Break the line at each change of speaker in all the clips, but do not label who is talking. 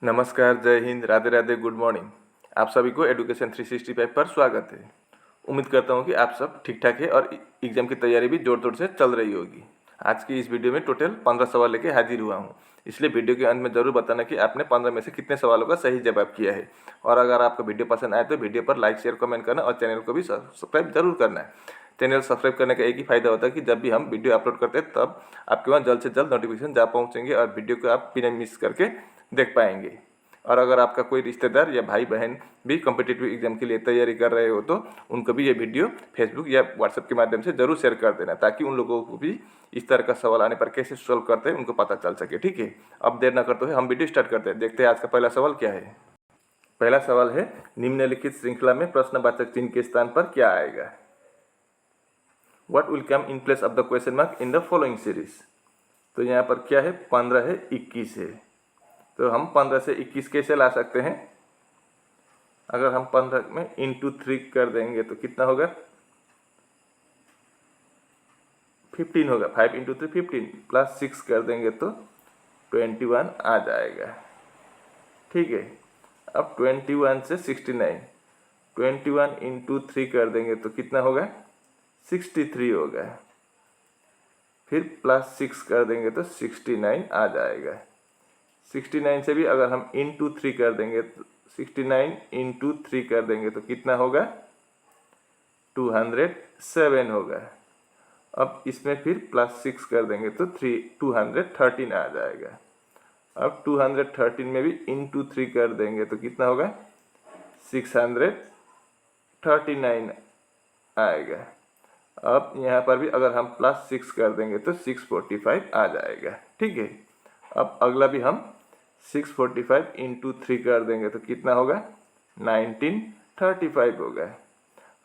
नमस्कार, जय Hind, Radhe Radhe, good morning. आप सभी को एडुकेशन 365 पर स्वागत है। उम्मीद करता हूँ कि आप सब ठीक ठाक है और एग्जाम की तैयारी भी जोर तोड़ से चल रही होगी। आज की इस वीडियो में टोटल 15 सवाल लेके हाजिर हुआ हूँ, इसलिए वीडियो के अंत में जरूर बताना कि आपने 15 में से कितने सवालों का सही जवाब किया है। और अगर आपको वीडियो पसंद आए तो वीडियो पर लाइक, शेयर, कमेंट करना और चैनल को भी सब्सक्राइब जरूर करना है। चैनल सब्सक्राइब करने का एक ही फायदा होता है कि जब भी हम वीडियो अपलोड करते हैं तब आपके वहाँ जल्द से जल्द नोटिफिकेशन जा पहुँचेंगे और वीडियो को आप बिना मिस करके देख पाएंगे। और अगर आपका कोई रिश्तेदार या भाई बहन भी कॉम्पिटिटिव एग्जाम के लिए तैयारी कर रहे हो तो उनको भी ये वीडियो फेसबुक या व्हाट्सएप के माध्यम से जरूर शेयर कर देना, ताकि उन लोगों को भी इस तरह का सवाल आने पर कैसे सॉल्व करते हैं उनको पता चल सके। ठीक है, अब देर न करते हुए हम वीडियो स्टार्ट करते हैं। देखते हैं आज का पहला सवाल क्या है। पहला सवाल है, निम्नलिखित श्रृंखला में प्रश्नवाचक चिन्ह के स्थान पर क्या आएगा। What will come in place of the question mark in the following series. तो यहाँ पर क्या है, 15 है, 21 है। तो हम 15 से 21 कैसे ला सकते हैं। अगर हम 15 में इंटू 3 कर देंगे तो कितना होगा, 15 होगा। 5 इंटू 3 15, प्लस 6 कर देंगे तो 21 आ जाएगा। ठीक है, अब 21 से 69, 21 इंटू 3 कर देंगे तो कितना होगा, 63 होगा। फिर प्लस 6 कर देंगे तो 69 आ जाएगा। 69 से भी अगर हम इंटू 3 कर देंगे तो 69 इंटू 3 कर देंगे तो कितना होगा, 207 होगा। अब इसमें फिर प्लस 6 कर देंगे तो 213 आ जाएगा। अब 213 में भी इंटू 3 कर देंगे तो कितना होगा, 639 आएगा। अब यहाँ पर भी अगर हम प्लस 6 कर देंगे तो 645 आ जाएगा। ठीक है, अब अगला भी हम 645 इंटू 3 कर देंगे तो कितना होगा, 1935 होगा।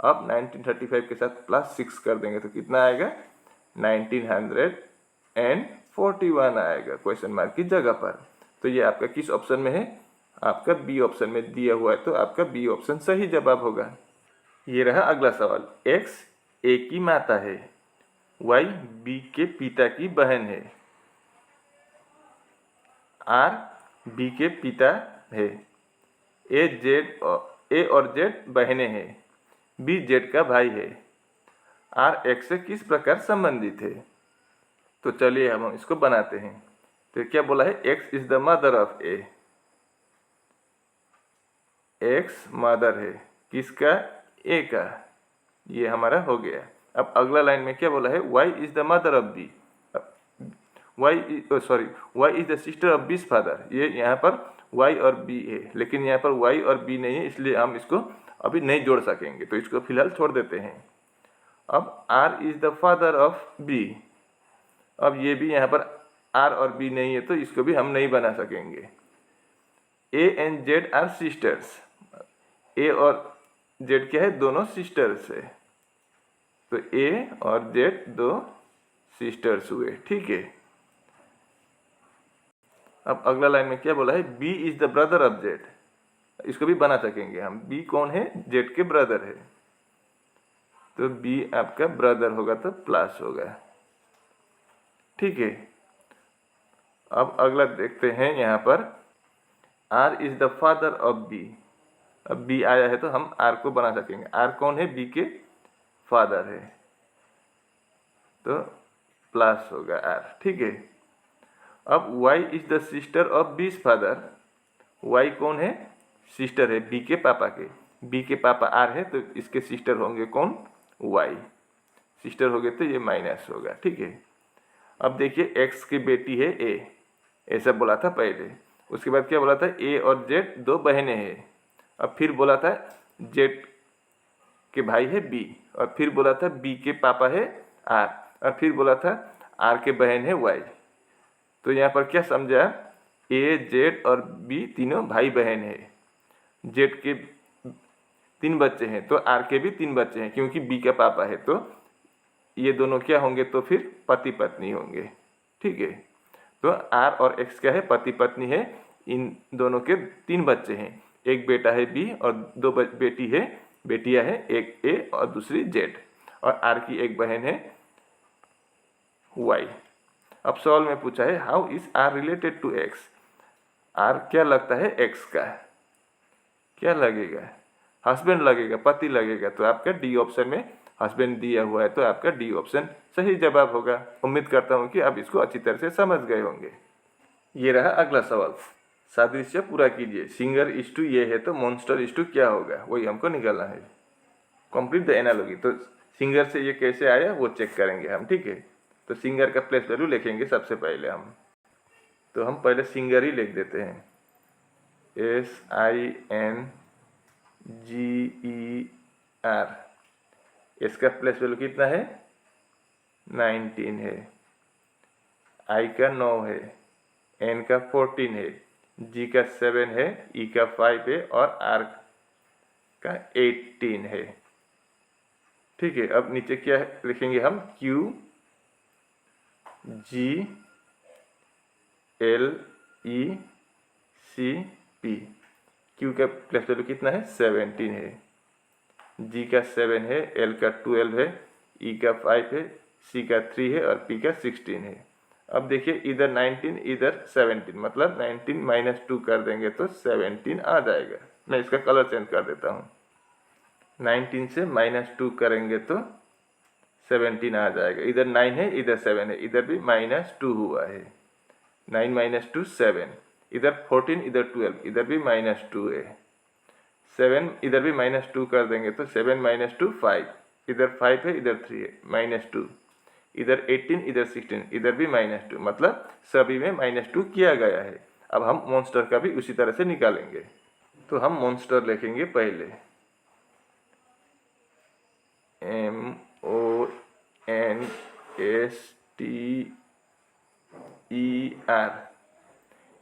अब 1935 के साथ प्लस 6 कर देंगे तो कितना आएगा, 1941 आएगा क्वेश्चन मार्क की जगह पर। तो ये आपका किस ऑप्शन में है, आपका बी ऑप्शन में दिया हुआ है, तो आपका बी ऑप्शन सही जवाब होगा। ये रहा अगला सवाल। एक्स ए की माता है, वाई बी के पिता की बहन है, आर बी के पिता है, ए और जेड बहनें हैं, बी जेड का भाई है, आर एक्स से किस प्रकार संबंधित है। तो चलिए हम इसको बनाते हैं। तो क्या बोला है, x is the mother of A. X mother है किसका, ए का, ये हमारा हो गया। अब अगला लाइन में क्या बोला है, Y is the mother of B. Y is the sister of B's father. ये यहाँ पर वाई और बी है, लेकिन यहाँ पर वाई और बी नहीं है, इसलिए हम इसको अभी नहीं जोड़ सकेंगे, तो इसको फिलहाल छोड़ देते हैं। अब R is the father of B. अब ये भी यहाँ पर आर और बी नहीं है, तो इसको भी हम नहीं बना सकेंगे। A and Z are sisters. A और जेड क्या है, दोनों सिस्टर्स है, तो ए और जेड दो सिस्टर्स हुए। ठीक है, अब अगला लाइन में क्या बोला है, B is the brother of Z. इसको भी बना सकेंगे हम, बी कौन है, जेड के ब्रदर है, तो बी आपका ब्रदर होगा तो प्लस होगा। ठीक है, अब अगला देखते हैं यहाँ पर, R is the father of B. अब बी आया है तो हम आर को बना सकेंगे। आर कौन है, बी के फादर है, तो प्लस होगा आर। ठीक है, अब y is the sister of B's father. y कौन है, सिस्टर है बी के पापा के, बी के पापा आर है तो इसके सिस्टर होंगे कौन, y। सिस्टर हो गए तो ये माइनस होगा। ठीक है, अब देखिए x की बेटी है a, ऐसा बोला था पहले। उसके बाद क्या बोला था, a और z दो बहनें हैं। अब फिर बोला था z के भाई है b, और फिर बोला था b के पापा है r, और फिर बोला था r के बहन है y। तो यहाँ पर क्या समझा, ए जेड और बी तीनों भाई बहन है। जेड के 3 बच्चे हैं तो आर के भी 3 बच्चे हैं, क्योंकि बी का पापा है, तो ये दोनों क्या होंगे, तो फिर पति पत्नी होंगे। ठीक है, तो आर और एक्स क्या है, पति पत्नी है। इन दोनों के 3 बच्चे हैं, एक बेटा है बी और 2 बेटी है, बेटियां है, एक ए और दूसरी जेड, और आर की एक बहन है वाई। अब सवाल में पूछा है, how is R related to X. R क्या लगता है एक्स का, क्या लगेगा, हस्बैंड लगेगा, पति लगेगा। तो आपका डी ऑप्शन में हस्बैंड दिया हुआ है, तो आपका डी ऑप्शन सही जवाब होगा। उम्मीद करता हूँ कि आप इसको अच्छी तरह से समझ गए होंगे। ये रहा अगला सवाल, सादृश्य पूरा कीजिए। सिंगर इज टू ये है तो मॉन्स्टर इज टू क्या होगा, वही हमको निकालना है। कंप्लीट द एनालॉजी, तो सिंगर से ये कैसे आया वो चेक करेंगे हम, ठीक है। तो सिंगर का प्लेस वैल्यू लिखेंगे सबसे पहले हम, तो हम पहले सिंगर ही लिख देते हैं, SINGER। इसका प्लेस वैल्यू कितना है, 19 है, I का 9 है, N का 14 है, G का 7 है, E का 5 है और R का 18 है, ठीक है। अब नीचे क्या लिखेंगे हम, QGLECP। Q का प्लेस वैल्यू कितना है, 17 है, G का 7 है, L का 12 है, E का 5 है, C का 3 है और P का 16 है। अब देखिए इधर 19 इधर 17, मतलब 19 माइनस 2 कर देंगे तो 17 आ जाएगा। मैं इसका कलर चेंज कर देता हूँ, 19 से माइनस 2 करेंगे तो 17 आ जाएगा। इधर 9 है, इधर 7 है, इधर भी माइनस 2 हुआ है, 9 माइनस 2 7, इधर 14 इधर 12, इधर भी माइनस 2 है, 7 इधर भी माइनस 2 कर देंगे तो 7 माइनस 2 5, इधर 5 है इधर 3 है, माइनस 2, इधर 18 इधर 16, इधर भी माइनस 2, मतलब सभी में माइनस 2 किया गया है। अब हम मॉन्स्टर का भी उसी तरह से निकालेंगे। तो हम मॉन्स्टर लिखेंगे पहले, MONSTER।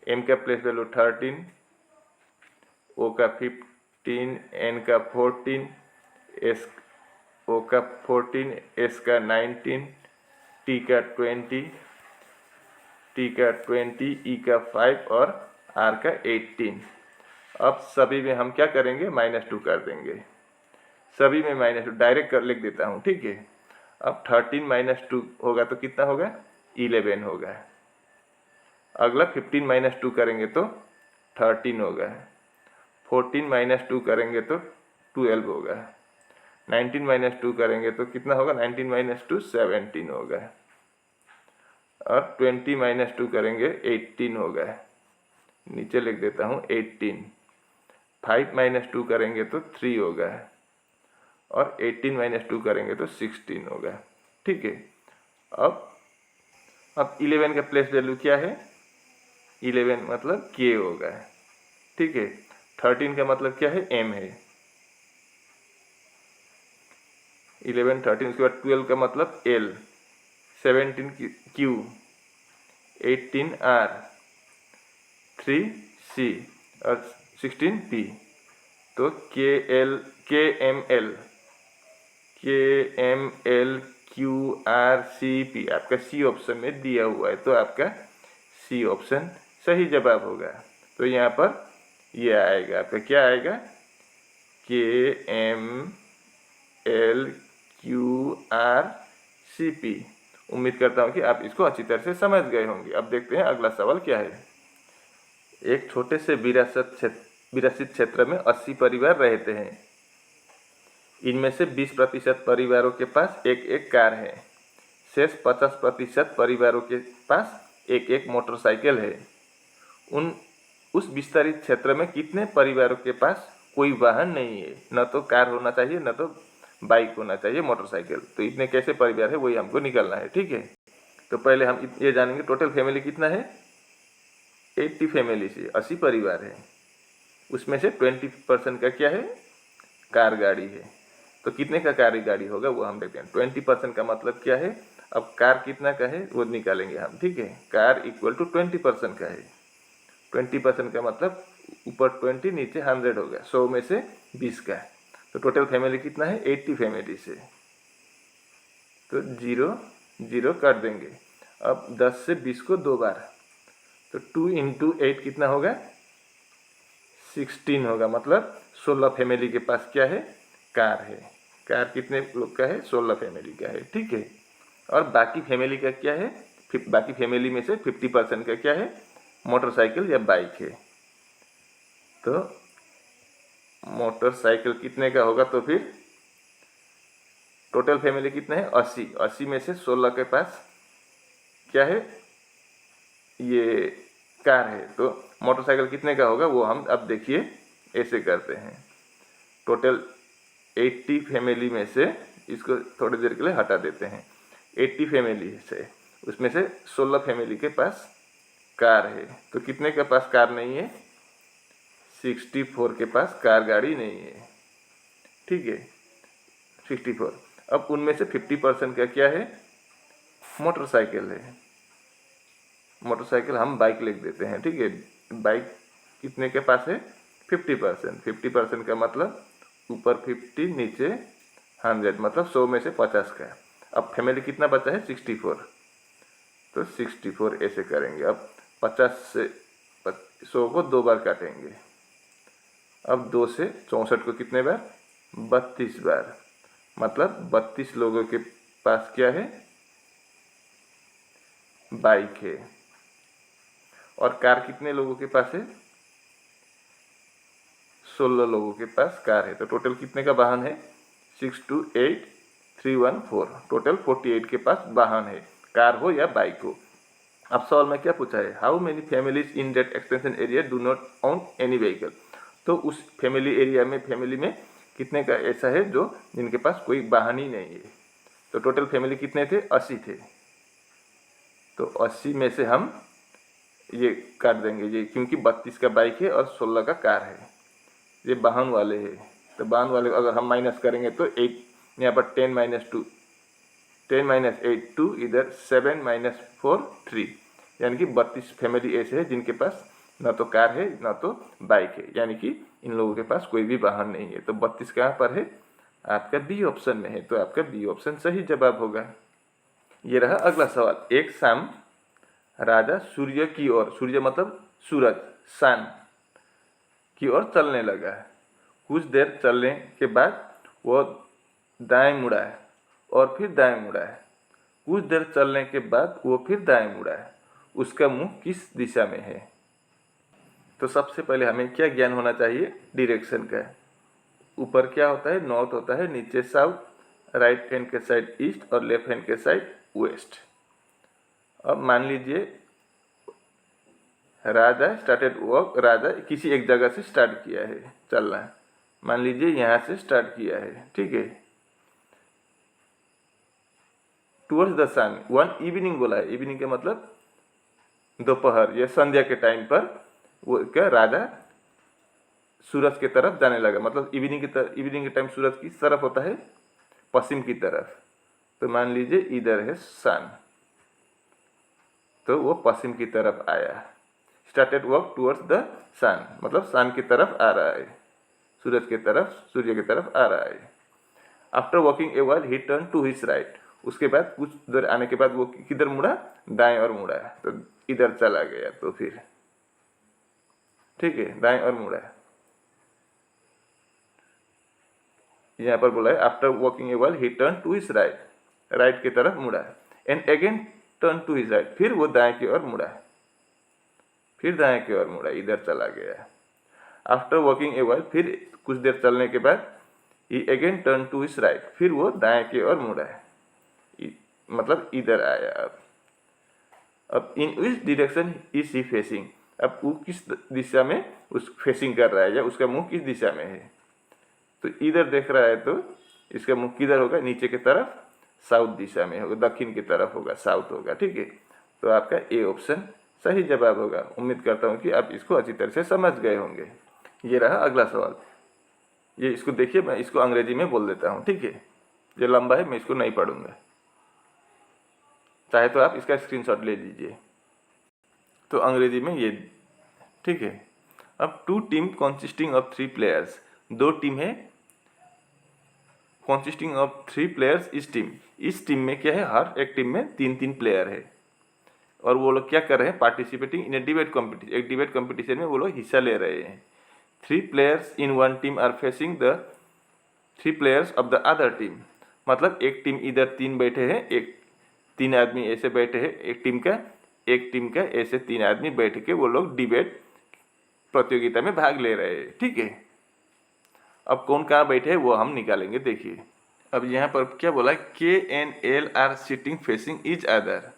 M का प्लेस वैल्यू 13, O का 15, N का 14, O का 14, S का 19, T का 20, E का 5 और R का 18। अब सभी में हम क्या करेंगे, माइनस 2 कर देंगे, सभी में माइनस 2 डायरेक्ट कर लिख देता हूँ, ठीक है। अब 13 माइनस 2 होगा तो कितना होगा, 11 होगा। अगला 15 माइनस 2 करेंगे तो 13 होगा, 14 माइनस 2 करेंगे तो 12 होगा, 19 माइनस 2 करेंगे तो कितना होगा, 19 माइनस 2 17 होगा, और 20 माइनस 2 करेंगे 18 होगा, नीचे लिख देता हूँ 18। 5 माइनस 2 करेंगे तो 3 होगा, और 18 माइनस 2 करेंगे तो 16 होगा, ठीक है। अब 11 का प्लेस वैल्यू क्या है, 11 मतलब K होगा, ठीक है। 13 का मतलब क्या है, M है, 11 13, उसके बाद 12 का मतलब L, 17 Q, 18 R, 3 C और 16 P। तो KML QRCP आपका C ऑप्शन में दिया हुआ है, तो आपका C ऑप्शन सही जवाब होगा। तो यहाँ पर ये आएगा, आपका क्या आएगा, KML QRCP। उम्मीद करता हूँ कि आप इसको अच्छी तरह से समझ गए होंगे। अब देखते हैं अगला सवाल क्या है। एक छोटे से विरासत क्षेत्र में 80 परिवार रहते हैं। इनमें से 20% परिवारों के पास एक एक कार है, शेष 50% परिवारों के पास एक एक मोटरसाइकिल है। उस विस्तारित क्षेत्र में कितने परिवारों के पास कोई वाहन नहीं है, न तो कार होना चाहिए न तो बाइक होना चाहिए, मोटरसाइकिल। तो इतने कैसे परिवार है वही हमको निकालना है, ठीक है। तो पहले हम ये जानेंगे टोटल फैमिली कितना है, 80 फैमिली से 80 परिवार है, उसमें से 20% का क्या है, कार गाड़ी है। तो कितने का कार गाड़ी होगा वो हम देखते हैं। 20% का मतलब क्या है, अब कार कितना का है वो निकालेंगे हम, ठीक है। कार इक्वल टू 20% का है, 20% का मतलब ऊपर 20 नीचे 100 होगा, 100 में से 20 का। तो टोटल फैमिली कितना है, 80 फैमिली से, तो 0 0 कर देंगे। अब 10 से 20 को 2 बार, तो 2 इंटू 8 कितना होगा, 16 होगा, मतलब 16 फैमिली के पास क्या है, कार है। कार कितने लोग का है, 16 फैमिली का है, ठीक है। और बाकी फैमिली का क्या है, बाकी फैमिली में से 50% का क्या है, मोटरसाइकिल या बाइक है। तो मोटरसाइकिल कितने का होगा, तो फिर टोटल फैमिली कितने हैं 80। 80 में से 16 के पास क्या है, ये कार है। तो मोटरसाइकिल कितने का होगा वो हम अब देखिए ऐसे करते हैं। टोटल 80 फैमिली में से, इसको थोड़ी देर के लिए हटा देते हैं, 80 फैमिली से उसमें से 16 फैमिली के पास कार है। तो कितने के पास कार नहीं है, 64 के पास कार गाड़ी नहीं है। ठीक है, 64। अब उनमें से 50% का क्या है, मोटरसाइकिल है। मोटरसाइकिल हम बाइक लिख देते हैं। ठीक है, बाइक कितने के पास है, 50%। 50% का मतलब ऊपर 50 नीचे 100, मतलब 100 में से 50 का। अब फैमिली कितना बचा है, 64। तो 64 ऐसे करेंगे। अब 50 से 100 को 2 बार काटेंगे। अब 2 से 64 को कितने बार, 32 बार। मतलब 32 लोगों के पास क्या है, बाइक है। और कार कितने लोगों के पास है, 16 लोगों के पास कार है। तो टोटल कितने का वाहन है, 628314। टोटल 48 के पास वाहन है, कार हो या बाइक हो। अब सवाल में क्या पूछा है, how many families in that extension area do not own any vehicle. तो उस फैमिली एरिया में, फैमिली में कितने का ऐसा है जो जिनके पास कोई वाहन ही नहीं है। तो टोटल फैमिली कितने थे, 80 थे। तो 80 में से हम ये काट देंगे, ये क्योंकि 32 का बाइक है और 16 का कार है, ये वाहन वाले हैं। तो वाहन वाले अगर हम माइनस करेंगे तो 8, यहाँ पर 10 - 2, 10 - 8 2, इधर 7 - 4 3, यानी कि 32 फैमिली ऐसे है जिनके पास ना तो कार है ना तो बाइक है, यानी कि इन लोगों के पास कोई भी वाहन नहीं है। तो 32 कहाँ पर है, आपका बी ऑप्शन में है। तो आपका बी ऑप्शन सही जवाब होगा। ये रहा अगला सवाल। एक शाम राजा सूर्य की ओर, सूर्य मतलब सूरज, सन की ओर चलने लगा। कुछ देर चलने के बाद वो दाएं मुड़ा है और फिर दाएं मुड़ा है। कुछ देर चलने के बाद वो फिर दाएं मुड़ा है। उसका मुंह किस दिशा में है। तो सबसे पहले हमें क्या ज्ञान होना चाहिए, डायरेक्शन का। ऊपर क्या होता है, नॉर्थ होता है, नीचे साउथ, राइट हैंड के साइड ईस्ट और लेफ्ट हैंड के साइड वेस्ट। अब मान लीजिए राजा स्टार्टेड वॉक, राजा किसी एक जगह से स्टार्ट किया है चलना। मान लीजिए यहाँ से स्टार्ट किया है, ठीक है। Towards the sun, one evening बोला है, इवनिंग का मतलब दोपहर या संध्या के टाइम पर वो क्या, राजा सूरज की तरफ जाने लगा। मतलब इवनिंग की तरफ, इवनिंग के टाइम सूरज की तरफ होता है पश्चिम की तरफ। तो मान लीजिए इधर है सन, तो वो पश्चिम की तरफ आया। स्टार्टेड वॉक टुवर्ड्स द सन, मतलब सन की तरफ आ रहा है, सूरज की तरफ, सूर्य की तरफ आ रहा है। After walking a while he turn to his right, उसके बाद कुछ देर आने के बाद वो किधर मुड़ा, दाएं और मुड़ा, तो इधर चला गया। तो फिर ठीक है, दाएं और मुड़ा। यहाँ पर बोला है after walking a while he turn to his right, right की तरफ मुड़ा। And again turn to his right, फिर वो दाएं की ओर मुड़ा, फिर दाएं की ओर मुड़ा, इधर चला गया। आफ्टर वॉकिंग ए व्हाइल, फिर कुछ देर चलने के बाद ही again turn to his right, फिर वो दाएं की ओर मुड़ा, मतलब इधर आया। अब in which direction is he facing, अब वो किस दिशा में उस फेसिंग कर रहा है, या उसका मुंह किस दिशा में है। तो इधर देख रहा है तो इसका मुंह किधर होगा, नीचे की तरफ, साउथ दिशा में होगा, दक्षिण की तरफ होगा, साउथ होगा। ठीक है, तो आपका ए ऑप्शन सही जवाब होगा। उम्मीद करता हूँ कि आप इसको अच्छी तरह से समझ गए होंगे। ये रहा अगला सवाल। ये इसको देखिए, मैं इसको अंग्रेजी में बोल देता हूँ, ठीक है। ये लंबा है, मैं इसको नहीं पढ़ूंगा, चाहे तो आप इसका स्क्रीनशॉट ले लीजिए। तो अंग्रेजी में ये, ठीक है। अब 2 team consisting of 3 players, 2 team है कॉन्सिस्टिंग ऑफ 3 प्लेयर्स इस टीम। इस टीम में क्या है, हर एक टीम में 3-3 प्लेयर है और वो लोग क्या कर रहे हैं, participating in a debate competition, एक डिबेट कॉम्पिटिशन में वो लोग हिस्सा ले रहे हैं। 3 players in one team are facing the 3 players of the other team, मतलब एक टीम इधर 3 बैठे हैं, एक 3 आदमी ऐसे बैठे हैं एक टीम का, एक टीम का ऐसे 3 आदमी बैठ के वो लोग डिबेट प्रतियोगिता में भाग ले रहे हैं, ठीक है। अब कौन कहाँ बैठे हैं वो हम निकालेंगे, देखिए। अब यहाँ पर क्या बोला, के and L R sitting facing each other.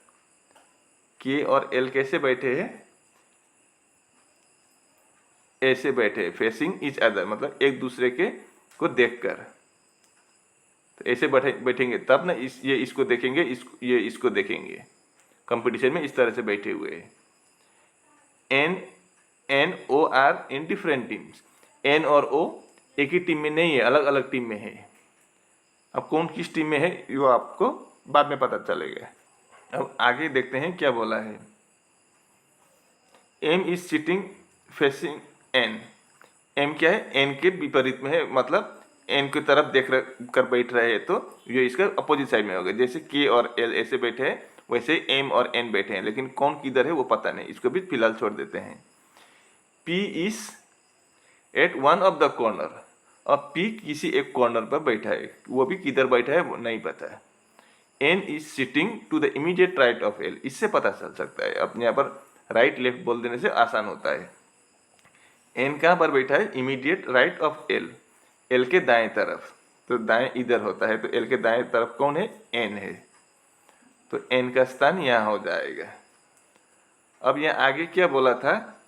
के और एल कैसे बैठे हैं, ऐसे बैठे, फेसिंग ईच अदर मतलब एक दूसरे के को देखकर। तो ऐसे बैठेंगे तब ना ये इसको देखेंगे, ये इसको देखेंगे। कंपटीशन में इस तरह से बैठे हुए हैं। N O are in different teams. N और ओ एक ही टीम में नहीं है, अलग अलग टीम में है। अब कौन किस टीम में है वो आपको बाद में पता चलेगा। अब आगे देखते हैं क्या बोला है। M is sitting facing N. M क्या है, एन के विपरीत में है, मतलब एन की तरफ देख कर बैठ रहे हैं, तो ये इसका अपोजिट साइड में होगा। जैसे के और एल ऐसे बैठे हैं, वैसे एम और एन बैठे हैं, लेकिन कौन किधर है वो पता नहीं, इसको भी फिलहाल छोड़ देते हैं। P is at one of the corner. अब पी किसी एक कॉर्नर पर बैठा है, वो भी किधर बैठा है वो नहीं पता है। N is sitting to the immediate right of L, इससे पता चल सकता है। अपने यहाँ पर राइट लेफ्ट बोल देने से आसान होता है। एन कहाँ पर बैठा है, immediate right of L, L के दाएं तरफ। तो दाएं इधर होता है, तो एल के दाएं तरफ कौन है, एन है। तो एन का स्थान यहाँ हो जाएगा। अब यहाँ आगे क्या बोला था,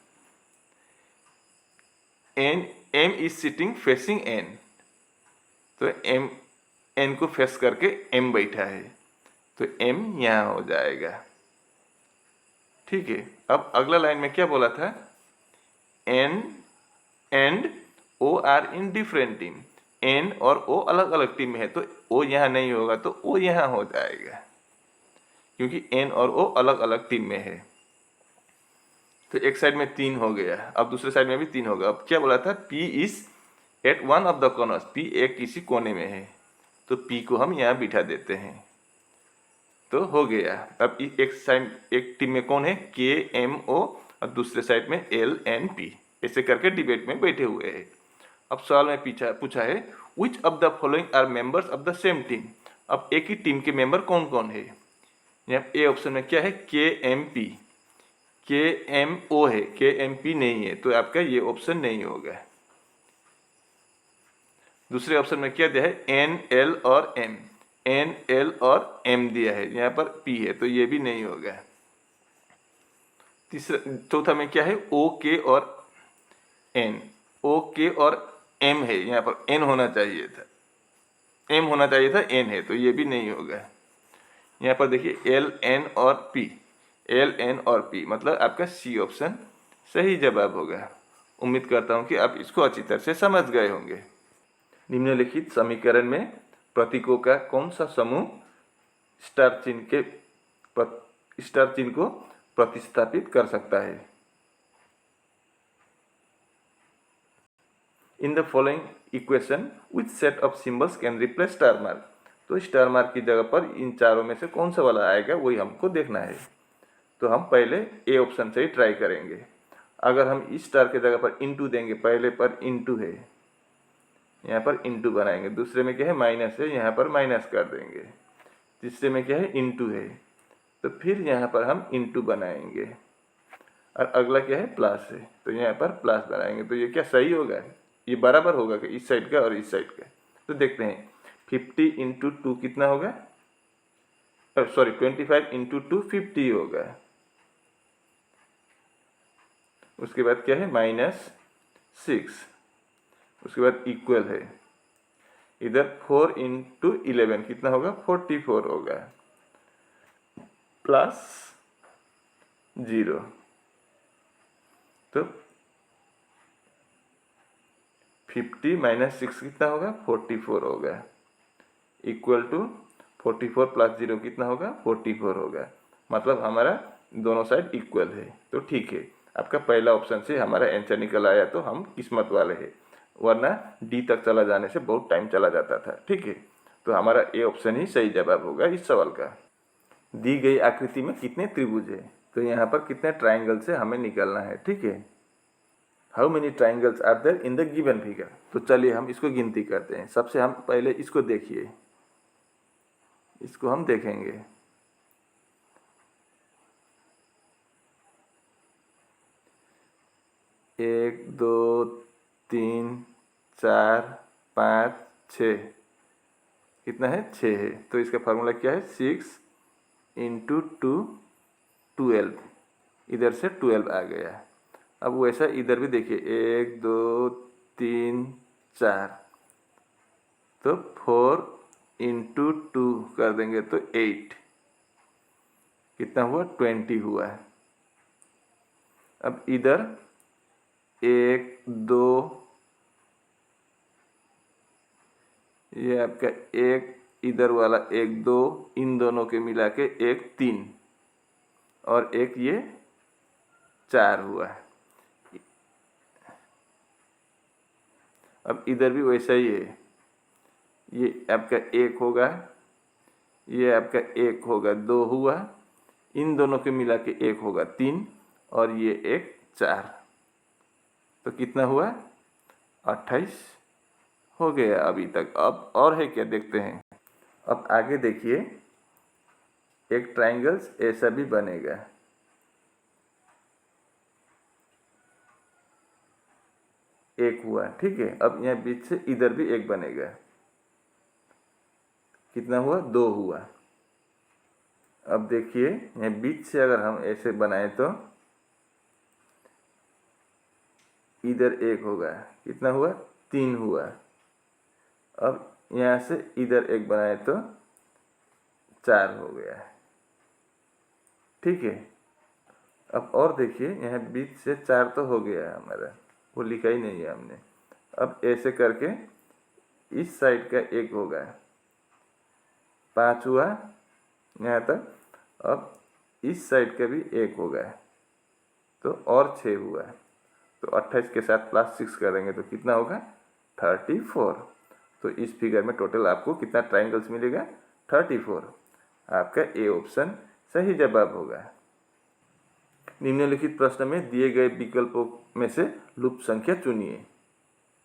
M is sitting facing N. तो एन को फेस करके एम बैठा है, तो एम यहाँ हो जाएगा, ठीक है। अब अगला लाइन में क्या बोला था, N and O are in different team. N और ओ अलग अलग टीम में है, तो ओ यहाँ नहीं होगा, तो ओ यहाँ हो जाएगा, क्योंकि एन और ओ अलग अलग टीम में है। तो एक साइड में 3 हो गया, अब दूसरे साइड में भी 3 होगा। अब क्या बोला था, P is at one of the corners. P एक किसी कोने में है, तो P को हम यहाँ बिठा देते हैं, तो हो गया। अब एक साइड एक टीम में कौन है, K M O, और दूसरे साइड में L N P, ऐसे करके डिबेट में बैठे हुए हैं। अब सवाल में पूछा है, which of the following are members of the same team. अब एक ही टीम के मेंबर कौन कौन है। यहाँ ए ऑप्शन में क्या है, KMP, KMO है, KMP नहीं है, तो आपका ये ऑप्शन नहीं होगा। दूसरे ऑप्शन में क्या दिया है, NL और M, NL और M दिया है, यहाँ पर P है, तो ये भी नहीं होगा। चौथा में क्या है, OK और N, OK और M है, यहाँ पर N होना चाहिए था, M होना चाहिए था, N है, तो ये भी नहीं होगा। यहाँ पर देखिए L N और P, L N और P, मतलब आपका C ऑप्शन सही जवाब होगा। उम्मीद करता हूँ कि आप इसको अच्छी तरह से समझ गए होंगे। निम्नलिखित समीकरण में प्रतीकों का कौन सा समूह स्टार चिन्ह को प्रतिस्थापित कर सकता है। In the following equation which set of symbols can replace star mark. तो स्टार मार्क की जगह पर इन चारों में से कौन सा वाला आएगा वही हमको देखना है। तो हम पहले ए ऑप्शन से ही ट्राई करेंगे। अगर हम इस स्टार की जगह पर इंटू देंगे, पहले पर इंटू है, यहाँ पर इंटू बनाएंगे। दूसरे में क्या है, माइनस है, यहाँ पर माइनस कर देंगे। तीसरे में क्या है, इंटू है, तो फिर यहाँ पर हम इंटू बनाएंगे। और अगला क्या है, प्लस है, तो यहाँ पर प्लस बनाएंगे। तो ये क्या सही होगा, ये बराबर होगा कि इस साइड का और इस साइड का। तो देखते हैं 50 इंटू 2 कितना होगा, सॉरी 25 इंटू 2 50 होगा। उसके बाद क्या है, -6, उसके बाद इक्वल है, इधर 4 इंटू 11 कितना होगा, 44 होगा, प्लस 0। तो 50 - 6 कितना होगा, 44 होगा, इक्वल टू 44 + 0 कितना होगा, 44 होगा। मतलब हमारा दोनों साइड इक्वल है, तो ठीक है। आपका पहला ऑप्शन से हमारा आंसर निकल आया, तो हम किस्मत वाले हैं, वरना डी तक चला जाने से बहुत टाइम चला जाता था, ठीक है। तो हमारा ए ऑप्शन ही सही जवाब होगा इस सवाल का। दी गई आकृति में कितने त्रिभुज है, तो यहाँ पर कितने ट्राइंगल से हमें निकलना है, ठीक है। How many triangles are there in the given figure. तो चलिए हम इसको गिनती करते हैं। सबसे हम पहले इसको देखिए, इसको हम देखेंगे। 1 2 3 4 5 6, कितना है 6 है। तो इसका फार्मूला क्या है 6 इंटू 2 12, इधर से 12 आ गया। अब वैसा इधर भी देखिए 1 2 3 4, तो 4 इंटू 2 कर देंगे तो 8, कितना हुआ 20 हुआ है। अब इधर 1 2, ये आपका 1, इधर वाला 1 2, इन दोनों के मिला के 1 3 और 1 ये 4 हुआ है। अब इधर भी वैसा ही है, ये आपका 1 होगा, ये आपका 1 होगा 2 हुआ, इन दोनों के मिला के 1 होगा 3 और ये 1 4, तो कितना हुआ 28 हो गया अभी तक। अब और है क्या देखते हैं। अब आगे देखिए, एक ट्राइंगल्स ऐसा भी बनेगा, एक हुआ, ठीक है। अब यहाँ बीच से इधर भी एक बनेगा, कितना हुआ 2 हुआ। अब देखिए यहाँ बीच से अगर हम ऐसे बनाए तो इधर एक होगा, कितना हुआ 3 हुआ। अब यहाँ से इधर एक बनाए तो 4 हो गया, ठीक है। अब और देखिए यहाँ बीच से 4 तो हो गया है हमारा, वो लिखा ही नहीं है हमने। अब ऐसे करके इस साइड का एक होगा, 5 हुआ यहाँ तक। अब इस साइड का भी एक होगा, तो और 6 हुआ। तो 28 के साथ +6 करेंगे तो कितना होगा 34। तो इस फिगर में टोटल आपको कितना ट्राइंगल्स मिलेगा 34। आपका ए ऑप्शन सही जवाब होगा। निम्नलिखित प्रश्न में दिए गए विकल्पों में से लूप संख्या चुनिए,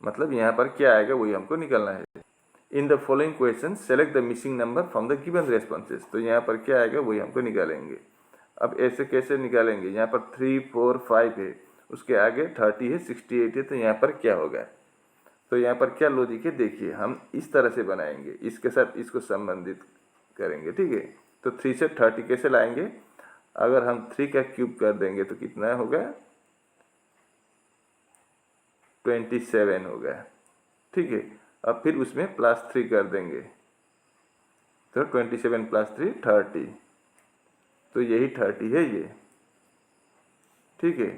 मतलब यहाँ पर क्या आएगा वही हमको निकालना है। In the following question select the missing number from the given responses, तो यहाँ पर क्या आएगा वही हमको निकालेंगे। अब ऐसे कैसे निकालेंगे, यहाँ पर 3 4 5 है, उसके आगे 30 है 68 है, तो यहाँ पर क्या होगा। तो यहाँ पर क्या लॉजिक है देखिए, हम इस तरह से बनाएंगे, इसके साथ इसको संबंधित करेंगे, ठीक है। तो 3 से 30 कैसे लाएंगे, अगर हम 3 का क्यूब कर देंगे तो कितना होगा 27 होगा, ठीक है। अब फिर उसमें +3 कर देंगे तो 27 + 3 30, तो यही 30 है ये, ठीक है।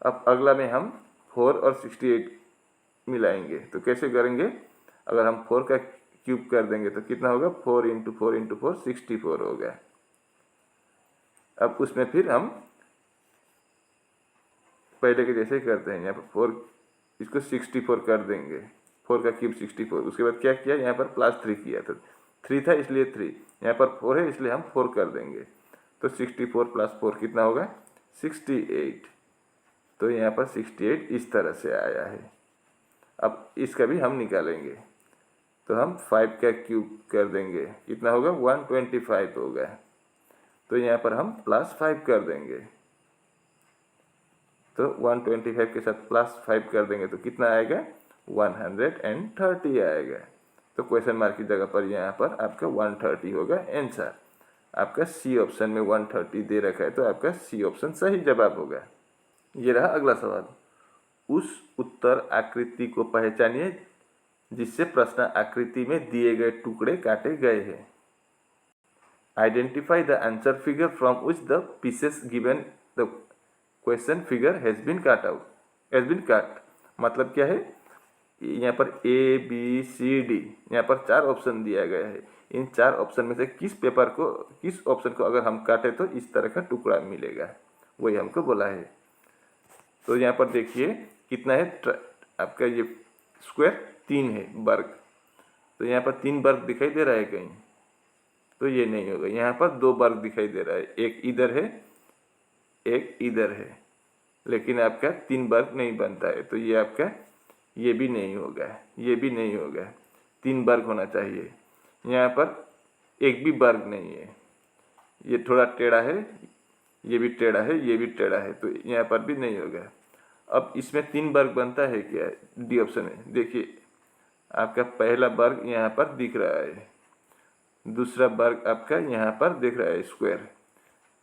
अब अगला में हम 4 और 68 मिलाएंगे, तो कैसे करेंगे, अगर हम 4 का क्यूब कर देंगे तो कितना होगा 4 × 4 × 4 64 होगा। अब उसमें फिर हम पहले के जैसे ही करते हैं, यहाँ पर 4 इसको 64 कर देंगे, 4 का क्यूब 64। उसके बाद क्या किया, यहाँ पर +3 किया, तो 3 था इसलिए 3, यहाँ पर 4 है इसलिए हम 4 कर देंगे, तो 64 + 4 कितना होगा 68। तो यहाँ पर 68 इस तरह से आया है। अब इसका भी हम निकालेंगे, तो हम 5 का क्यूब कर देंगे, कितना होगा 125 होगा, तो यहाँ पर हम +5 कर देंगे, तो 125 के साथ +5 कर देंगे तो कितना आएगा 130 आएगा। तो क्वेश्चन मार्क की जगह पर यहाँ पर आपका 130 होगा आंसर। आपका सी ऑप्शन में 130 दे रखा है, तो आपका सी ऑप्शन सही जवाब होगा। ये रहा अगला सवाल, उस उत्तर आकृति को पहचानिए जिससे प्रश्न आकृति में दिए गए टुकड़े काटे गए हैं। Identify the answer figure from which the pieces given the question figure has been cut. मतलब क्या है, यहाँ पर ए बी सी डी, यहाँ पर 4 ऑप्शन दिया गया है। इन 4 ऑप्शन में से किस ऑप्शन को अगर हम काटे तो इस तरह का टुकड़ा मिलेगा, वही हमको बोला है। तो यहाँ पर देखिए कितना है, आपका ये स्क्वायर 3 है वर्ग, तो यहाँ पर 3 वर्ग दिखाई दे रहा है कहीं, तो ये नहीं होगा। यहाँ पर 2 वर्ग दिखाई दे रहा है, एक इधर है एक इधर है, लेकिन आपका 3 वर्ग नहीं बनता है, तो ये आपका ये भी नहीं होगा, ये भी नहीं होगा, 3 वर्ग होना चाहिए। यहाँ पर एक भी वर्ग नहीं है, ये थोड़ा टेढ़ा है, ये भी टेढ़ा है, ये भी टेढ़ा है, तो यहाँ पर भी नहीं होगा। अब इसमें 3 वर्ग बनता है क्या डी ऑप्शन में? देखिए आपका पहला वर्ग यहाँ पर दिख रहा है, दूसरा वर्ग आपका यहाँ पर दिख रहा है स्क्वायर,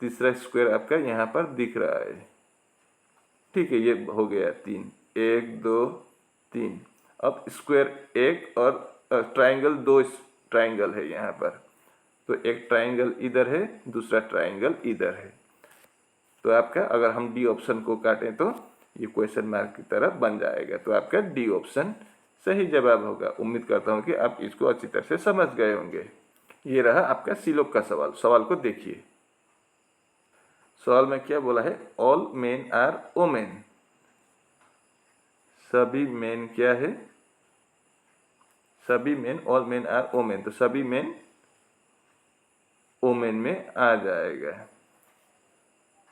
तीसरा स्क्वायर आपका यहाँ पर दिख रहा है। ठीक है, ये हो गया 3, 1 2 3। अब स्क्वायर 1 और ट्राइंगल 2 ट्राइंगल है यहाँ पर, तो एक ट्राइंगल इधर है, दूसरा ट्राइंगल इधर है। तो आपका अगर हम डी ऑप्शन को काटें तो ये क्वेश्चन मार्क की तरह बन जाएगा। तो आपका डी ऑप्शन सही जवाब होगा। उम्मीद करता हूँ कि आप इसको अच्छी तरह से समझ गए होंगे। ये रहा आपका सीलोप का सवाल। सवाल को देखिए, सवाल में क्या बोला है? All men are women. सभी मेन क्या है? सभी men, all men are women, तो सभी मेन ओमेन में आ जाएगा।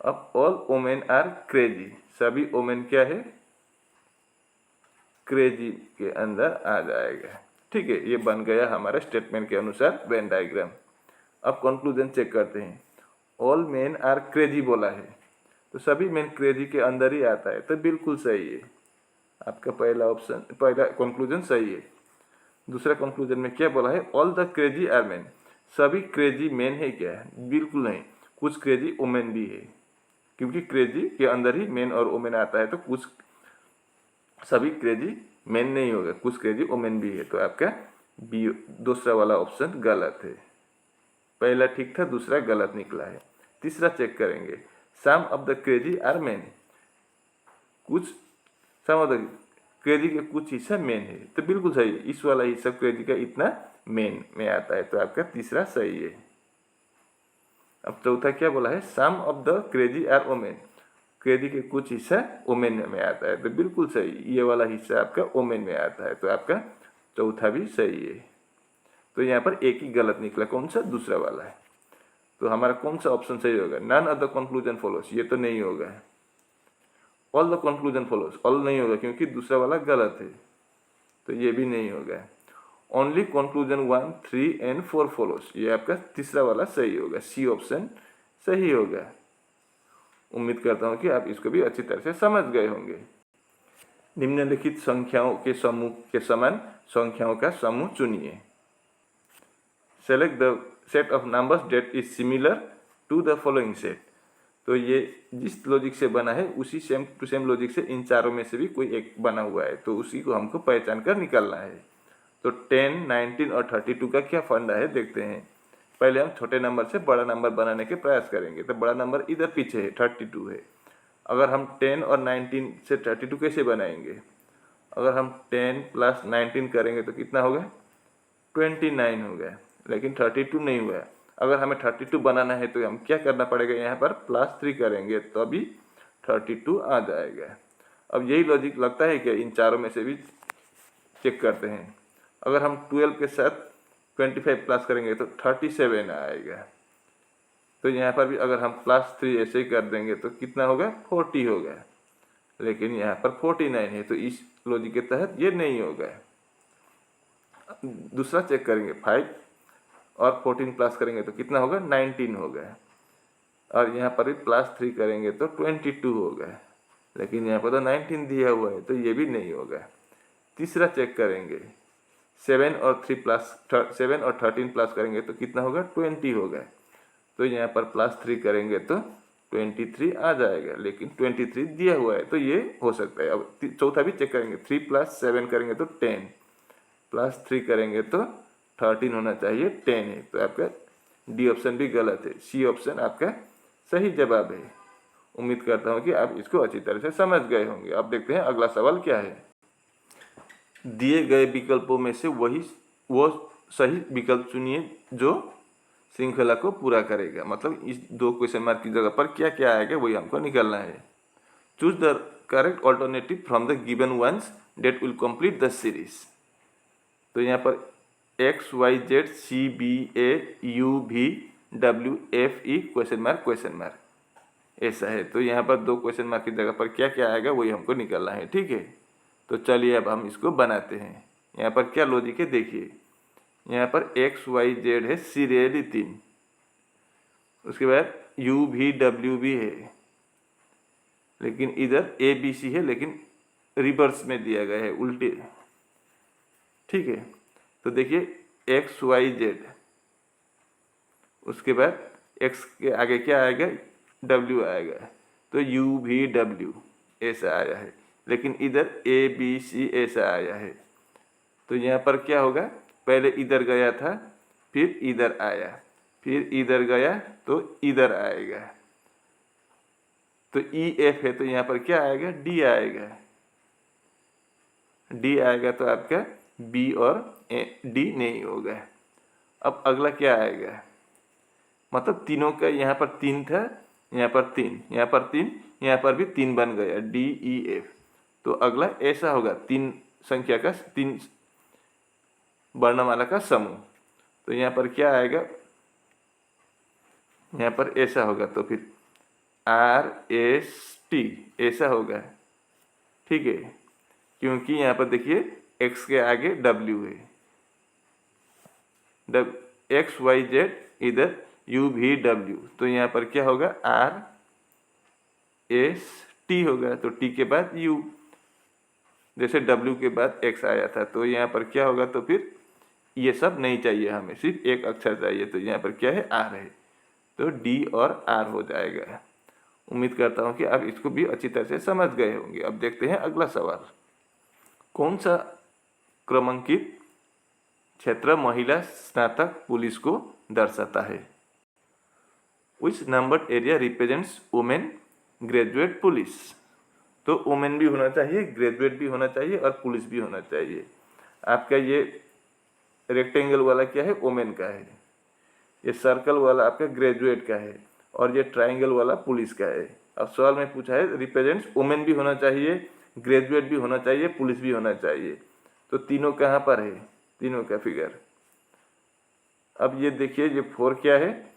अब ऑल ओमेन आर क्रेजी, सभी ओमेन क्या है? क्रेजी के अंदर आ जाएगा। ठीक है, ये बन गया हमारे स्टेटमेंट के अनुसार वेन डायग्राम। अब कंक्लूजन चेक करते हैं। ऑल मेन आर क्रेजी बोला है, तो सभी मेन क्रेजी के अंदर ही आता है, तो बिल्कुल सही है। आपका पहला ऑप्शन, पहला कंक्लूजन सही है। दूसरा कंक्लूजन में क्या बोला है? All the crazy are men, सभी क्रेजी मेन है क्या? बिल्कुल नहीं, कुछ क्रेजी वुमेन भी है, क्योंकि क्रेजी के अंदर ही मेन और वुमेन आता है, तो कुछ सभी क्रेजी मेन नहीं होगा, कुछ क्रेजी वुमेन भी है। तो आपका बी, दूसरा वाला ऑप्शन गलत है। पहला ठीक था, दूसरा गलत निकला है। तीसरा चेक करेंगे, some of the crazy are men, कुछ सम ऑफ द क्रेजी के कुछ हिस्सा मेन है, तो बिल्कुल सही है। इस वाला हिस्सा क्रेजी का इतना मेन में आता है, तो आपका तीसरा सही है। अब चौथा क्या बोला है? Some of the crazy are women, crazy के कुछ हिस्सा वुमेन में आता है, तो बिल्कुल सही, ये वाला हिस्सा आपका वुमेन में आता है, तो आपका चौथा भी सही है। तो यहाँ पर एक ही गलत निकला, कौन सा? दूसरा वाला है। तो हमारा कौन सा ऑप्शन सही होगा? None of the conclusion follows, ये तो नहीं होगा। All the conclusion follows, all नहीं होगा क्योंकि दूसरा वाला गलत है, तो ये भी नहीं होगा। ओनली कंक्लूजन 1, 3 एंड 4 फॉलोस, ये आपका तीसरा वाला सही होगा, सी ऑप्शन सही होगा। उम्मीद करता हूँ कि आप इसको भी अच्छी तरह से समझ गए होंगे। निम्नलिखित संख्याओं के समूह के समान संख्याओं का समूह चुनिए। Select the set of numbers that is similar to the following set. तो ये जिस लॉजिक से बना है उसी सेम टू सेम लॉजिक से इन चारों में से भी कोई एक बना हुआ है, तो उसी को हमको पहचान कर निकालना है। तो 10, 19 और 32 का क्या फंडा है देखते हैं। पहले हम छोटे नंबर से बड़ा नंबर बनाने के प्रयास करेंगे, तो बड़ा नंबर इधर पीछे है, 32 है। अगर हम 10 और 19 से 32 कैसे बनाएंगे? अगर हम 10 प्लस 19 करेंगे तो कितना होगा? 29 होगा, लेकिन 32 नहीं हुआ। अगर हमें 32 बनाना है तो हम क्या करना पड़ेगा? यहाँ पर +3 करेंगे तो अभी 32 आ जाएगा। अब यही लॉजिक लगता है कि इन चारों में से भी चेक करते हैं। अगर हम 12 के साथ 25 प्लस करेंगे तो 37 आएगा। तो यहाँ पर भी अगर हम +3 ऐसे ही कर देंगे तो कितना होगा? 40 होगा, लेकिन यहाँ पर 49 है, तो इस लॉजिक के तहत ये नहीं होगा। दूसरा चेक करेंगे, 5 और 14 प्लस करेंगे तो कितना होगा? 19 होगा। और यहाँ पर भी +3 करेंगे तो 22 होगा, लेकिन यहाँ पर तो 19 दिया हुआ है, तो ये भी नहीं होगा। तीसरा चेक करेंगे, 7 और 13 प्लस करेंगे तो कितना होगा? 20 होगा। तो यहाँ पर +3 करेंगे तो 23 आ जाएगा, लेकिन 23 दिया हुआ है, तो ये हो सकता है। अब चौथा भी चेक करेंगे, 3 + 7 करेंगे तो 10, +3 करेंगे तो 13 होना चाहिए, 10 है, तो आपका डी ऑप्शन भी गलत है, सी ऑप्शन आपका सही जवाब है। उम्मीद करता हूँ कि आप इसको अच्छी तरह से समझ गए होंगे। अब देखते हैं अगला सवाल क्या है। दिए गए विकल्पों में से वो सही विकल्प चुनिए जो श्रृंखला को पूरा करेगा। मतलब इस 2 क्वेश्चन मार्क की जगह पर क्या क्या आएगा वही हमको निकालना है। Choose the correct alternative from the given ones that will complete the series. तो यहाँ पर X, Y, Z, C, B, A, U, V, W, F, E question mark ऐसा है। तो यहाँ पर 2 क्वेश्चन मार्क की जगह पर क्या क्या आएगा वही हमको निकालना है। ठीक है, तो चलिए अब हम इसको बनाते हैं। यहाँ पर क्या लॉजिक है देखिए, यहाँ पर X, Y, Z है सीरियली 3, उसके बाद U, V, W भी है, लेकिन इधर ए बी सी है, लेकिन रिवर्स में दिया गया है, उल्टे। ठीक है, तो देखिए एक्स वाई जेड, उसके बाद एक्स के आगे क्या आएगा, डब्ल्यू आएगा, तो यू भी डब्ल्यू ऐसा आया है। लेकिन इधर ए बी सी ऐसा आया है, तो यहाँ पर क्या होगा, पहले इधर गया था, फिर इधर आया, फिर इधर गया तो इधर आएगा। तो ई एफ है, तो यहाँ पर क्या आएगा, डी आएगा। डी आएगा तो आपका बी और डी नहीं होगा। अब अगला क्या आएगा, मतलब तीनों का यहाँ पर 3 था, यहाँ पर 3, यहाँ पर 3, यहाँ पर भी 3 बन गया, डी ई एफ। तो अगला ऐसा होगा, 3 संख्या का 3 वर्णमाला का समूह। तो यहाँ पर क्या आएगा, यहाँ पर ऐसा होगा, तो फिर आर एस टी ऐसा होगा। ठीक है, क्योंकि यहाँ पर देखिए एक्स के आगे डब्ल्यू है, एक्स वाई जेड, इधर यू भी डब्ल्यू, तो यहाँ पर क्या होगा, आर एस टी होगा। तो टी के बाद यू, जैसे डब्ल्यू के बाद एक्स आया था, तो यहाँ पर क्या होगा, तो फिर ये सब नहीं चाहिए हमें, सिर्फ एक अक्षर चाहिए। तो यहाँ पर क्या है, आर है, तो डी और आर हो जाएगा। उम्मीद करता हूँ कि आप इसको भी अच्छी तरह से समझ गए होंगे। अब देखते हैं अगला सवाल, कौन सा क्रमांकित क्षेत्र महिला स्नातक पुलिस को दर्शाता है। Which numbered area represents women graduate police. तो वुमेन भी होना चाहिए, ग्रेजुएट भी होना चाहिए और पुलिस भी होना चाहिए। आपका ये रेक्टेंगल वाला क्या है, वुमेन का है, ये सर्कल वाला आपका ग्रेजुएट का है, और ये ट्राइंगल वाला पुलिस का है। अब सवाल में पूछा है रिप्रेजेंट्स वुमेन भी होना चाहिए, ग्रेजुएट भी होना चाहिए, पुलिस भी होना चाहिए। तो तीनों कहाँ पर है, तीनों का फिगर। अब ये देखिए, ये 4 क्या है,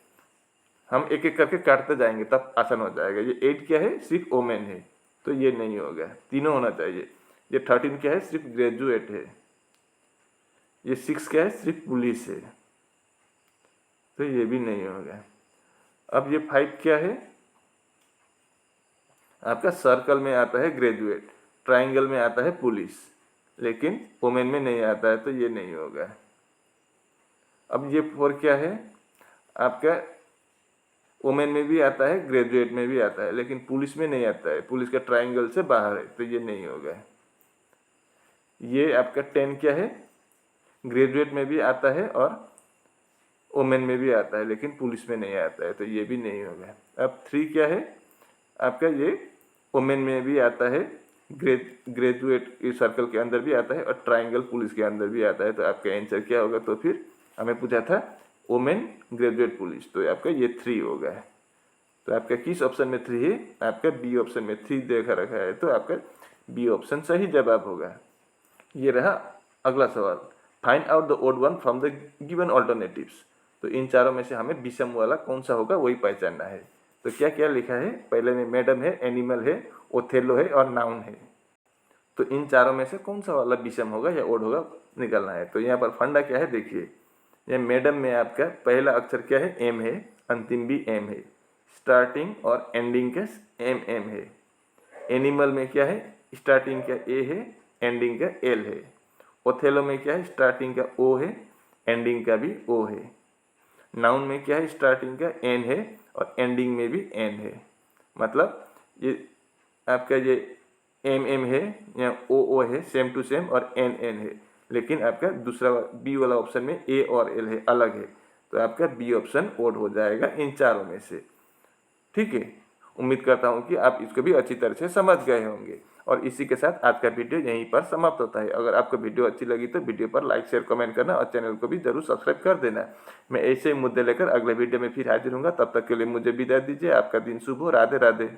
हम एक एक करके काटते जाएंगे तब आसान हो जाएगा। ये 8 क्या है, सिर्फ वुमेन है, तो ये नहीं होगा, तीनों होना चाहिए। ये 13 क्या है, सिर्फ ग्रेजुएट है। ये 6 क्या है, सिर्फ पुलिस है, तो ये भी नहीं होगा। अब ये 5 क्या है, आपका सर्कल में आता है ग्रेजुएट, ट्राइंगल में आता है पुलिस, लेकिन वुमेन में नहीं आता है, तो ये नहीं होगा। अब ये 4 क्या है, आपका वुमेन में भी आता है, ग्रेजुएट में भी आता है, लेकिन पुलिस में नहीं आता है, पुलिस का ट्राइंगल से बाहर है, तो ये नहीं होगा। ये आपका 10 क्या है, ग्रेजुएट में भी आता है और वुमेन में भी आता है, लेकिन पुलिस में नहीं आता है, तो ये भी नहीं होगा। अब 3 क्या है, आपका ये वुमेन में भी आता है, ग्रेजुएट इस सर्कल के अंदर भी आता है और ट्राइंगल पुलिस के अंदर भी आता है, तो आपका आंसर क्या होगा। तो फिर हमें पूछा था वुमेन ग्रेजुएट पुलिस, तो आपका ये 3 होगा। तो आपका किस ऑप्शन में 3 है, आपका बी ऑप्शन में 3 देखा रखा है, तो आपका बी ऑप्शन सही जवाब होगा। ये रहा अगला सवाल, find out the odd one from the given alternatives. तो इन चारों में से हमें विषम वाला कौन सा होगा वही पहचानना है। तो क्या क्या लिखा है, पहले में मैडम है, एनिमल है, ओथेलो है और नाउन है। तो इन चारों में से कौन सा वाला विषम होगा या ओड होगा निकलना है। तो यहाँ पर फंडा क्या है, देखिए ये मैडम में आपका पहला अक्षर क्या है, एम है, अंतिम भी एम है, स्टार्टिंग और एंडिंग का एम एम है। एनिमल में क्या है, स्टार्टिंग का ए है, एंडिंग का एल है। ओथेलो में क्या है, स्टार्टिंग का ओ है, एंडिंग का भी ओ है। नाउन में क्या है, स्टार्टिंग का एन है और एंडिंग में भी एन है। मतलब ये आपका ये एम एम है या ओ ओ है, सेम टू सेम, और एन एन है, लेकिन आपका दूसरा बी वाला ऑप्शन में ए और एल है, अलग है। तो आपका बी ऑप्शन ओड हो जाएगा इन चारों में से। ठीक है, उम्मीद करता हूँ कि आप इसको भी अच्छी तरह से समझ गए होंगे। और इसी के साथ आज का वीडियो यहीं पर समाप्त होता है। अगर आपको वीडियो अच्छी लगी तो वीडियो पर लाइक शेयर कमेंट करना और चैनल को भी जरूर सब्सक्राइब कर देना। मैं ऐसे ही मुद्दे लेकर अगले वीडियो में फिर हाजिर हूँगा, तब तक के लिए मुझे विदा दीजिए। आपका दिन शुभ हो। राधे राधे।